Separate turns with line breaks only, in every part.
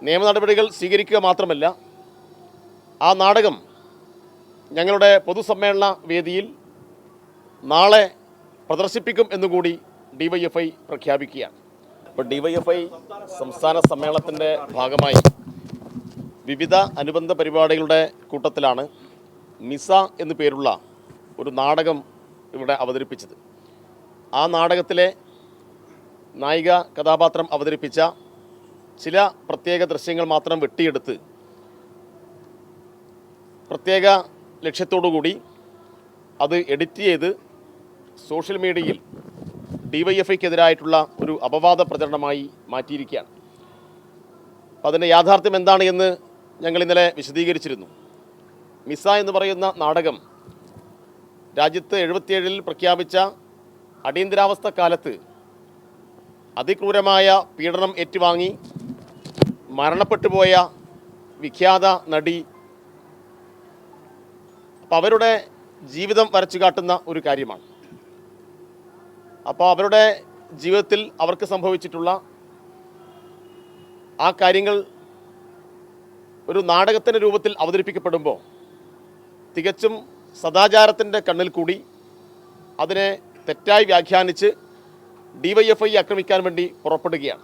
നിയമ നടപടികൾ സ്വീകരിക്കുക മാത്രമല്ല ആ നാടകം ഞങ്ങളുടെ പൊതുസമ്മേളന വേദിയിൽ നാളെ പ്രദർശിപ്പിക്കും എന്നുകൂടി ഡിവൈഎഫ്ഐ പ്രഖ്യാപിക്കുകയാണ്. ഇപ്പോൾ ഡിവൈഎഫ്ഐ സംസ്ഥാന സമ്മേളനത്തിൻ്റെ ഭാഗമായി വിവിധ അനുബന്ധ പരിപാടികളുടെ കൂട്ടത്തിലാണ് മിസ എന്നു പേരുള്ള ഒരു നാടകം ഇവിടെ അവതരിപ്പിച്ചത്. ആ നാടകത്തിലെ നായിക കഥാപാത്രം അവതരിപ്പിച്ച ചില പ്രത്യേക ദൃശ്യങ്ങൾ മാത്രം വെട്ടിയെടുത്ത് പ്രത്യേക ലക്ഷ്യത്തോടുകൂടി അത് എഡിറ്റ് ചെയ്ത് സോഷ്യൽ മീഡിയയിൽ ഡിവൈഎഫ്ഐക്കെതിരായിട്ടുള്ള ഒരു അപവാദ പ്രചരണമായി മാറ്റിയിരിക്കുകയാണ്. അതിൻ്റെ യാഥാർത്ഥ്യം എന്താണ് എന്ന് ഞങ്ങൾ ഇന്നലെ വിശദീകരിച്ചിരുന്നു. മിസ എന്ന് പറയുന്ന നാടകം രാജ്യത്ത് 77-ൽ പ്രഖ്യാപിച്ച അടിയന്തരാവസ്ഥ കാലത്ത് അതിക്രൂരമായ പീഡനം ഏറ്റുവാങ്ങി മരണപ്പെട്ടുപോയ വിഖ്യാത നടി, അപ്പോൾ അവരുടെ ജീവിതം വരച്ചു കാട്ടുന്ന ഒരു കാര്യമാണ്. അപ്പോൾ അവരുടെ ജീവിതത്തിൽ അവർക്ക് സംഭവിച്ചിട്ടുള്ള ആ കാര്യങ്ങൾ ഒരു നാടകത്തിൻ്റെ രൂപത്തിൽ അവതരിപ്പിക്കപ്പെടുമ്പോൾ തികച്ചും സദാചാരത്തിൻ്റെ കണ്ണിൽ കൂടി അതിനെ തെറ്റായി വ്യാഖ്യാനിച്ച് ഡിവൈഎഫ്ഐ ആക്രമിക്കാൻ വേണ്ടി പുറപ്പെടുകയാണ്.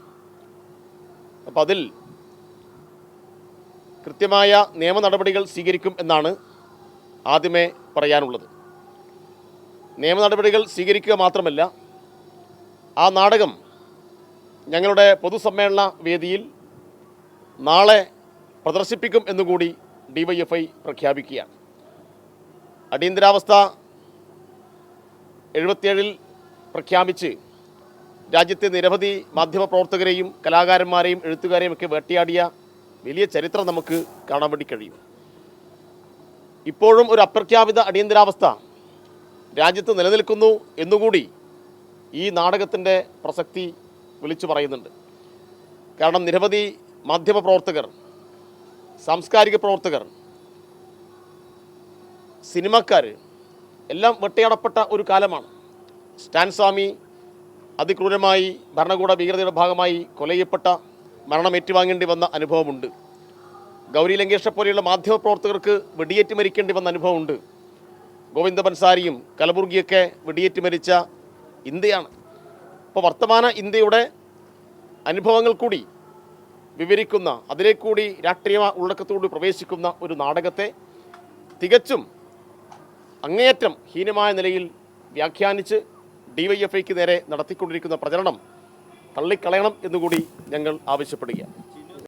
അപ്പോൾ അതിൽ കൃത്യമായ നിയമ നടപടികൾ സ്വീകരിക്കും എന്നാണ് ആദ്യമേ പറയാനുള്ളത്. നിയമ നടപടികൾ സ്വീകരിക്കുക മാത്രമല്ല ആ നാടകം ഞങ്ങളുടെ പൊതുസമ്മേളന വേദിയിൽ നാളെ പ്രദർശിപ്പിക്കും എന്നുകൂടി ഡിവൈഎഫ്ഐ പ്രഖ്യാപിക്കുകയാണ്. അടിയന്തരാവസ്ഥ 77-ൽ പ്രഖ്യാപിച്ച് രാജ്യത്തെ നിരവധി മാധ്യമപ്രവർത്തകരെയും കലാകാരന്മാരെയും എഴുത്തുകാരെയും ഒക്കെ വേട്ടയാടിയ വലിയ ചരിത്രം നമുക്ക് കാണാൻ വേണ്ടി കഴിയും. ഇപ്പോഴും ഒരു അപ്രഖ്യാപിത അടിയന്തരാവസ്ഥ രാജ്യത്ത് നിലനിൽക്കുന്നു എന്നുകൂടി ഈ നാടകത്തിൻ്റെ പ്രസക്തി വിളിച്ചു പറയുന്നുണ്ട്. കാരണം നിരവധി മാധ്യമപ്രവർത്തകർ, സാംസ്കാരിക പ്രവർത്തകർ, സിനിമക്കാർ എല്ലാം വെട്ടയാടപ്പെട്ട ഒരു കാലമാണ്. സ്റ്റാൻ സ്വാമി അതിക്രൂരമായി ഭരണകൂട ഭീകരതയുടെ ഭാഗമായി കൊലയപ്പെട്ട, മരണം ഏറ്റുവാങ്ങേണ്ടി വന്ന അനുഭവമുണ്ട്. ഗൗരി ലങ്കേഷിനെ പോലെയുള്ള മാധ്യമപ്രവർത്തകർക്ക് വെടിയേറ്റ് മരിക്കേണ്ടി വന്ന അനുഭവമുണ്ട്. ഗോവിന്ദ ബൻസാരിയും കലബുർഗിയൊക്കെ വെടിയേറ്റ് മരിച്ച ഇന്ത്യയാണ്. അപ്പോൾ വർത്തമാന ഇന്ത്യയുടെ അനുഭവങ്ങൾ കൂടി വിവരിക്കുന്ന, അതിലേക്കൂടി രാഷ്ട്രീയ ഉള്ളടക്കത്തോട് പ്രവേശിക്കുന്ന ഒരു നാടകത്തെ തികച്ചും അങ്ങേയറ്റം ഹീനമായ നിലയിൽ വ്യാഖ്യാനിച്ച് ഡിവൈഎഫ്ഐക്ക് നേരെ നടത്തിക്കൊണ്ടിരിക്കുന്ന പ്രചരണം തള്ളിക്കളയണം എന്നുകൂടി ഞങ്ങൾ ആവശ്യപ്പെടുകയാണ്.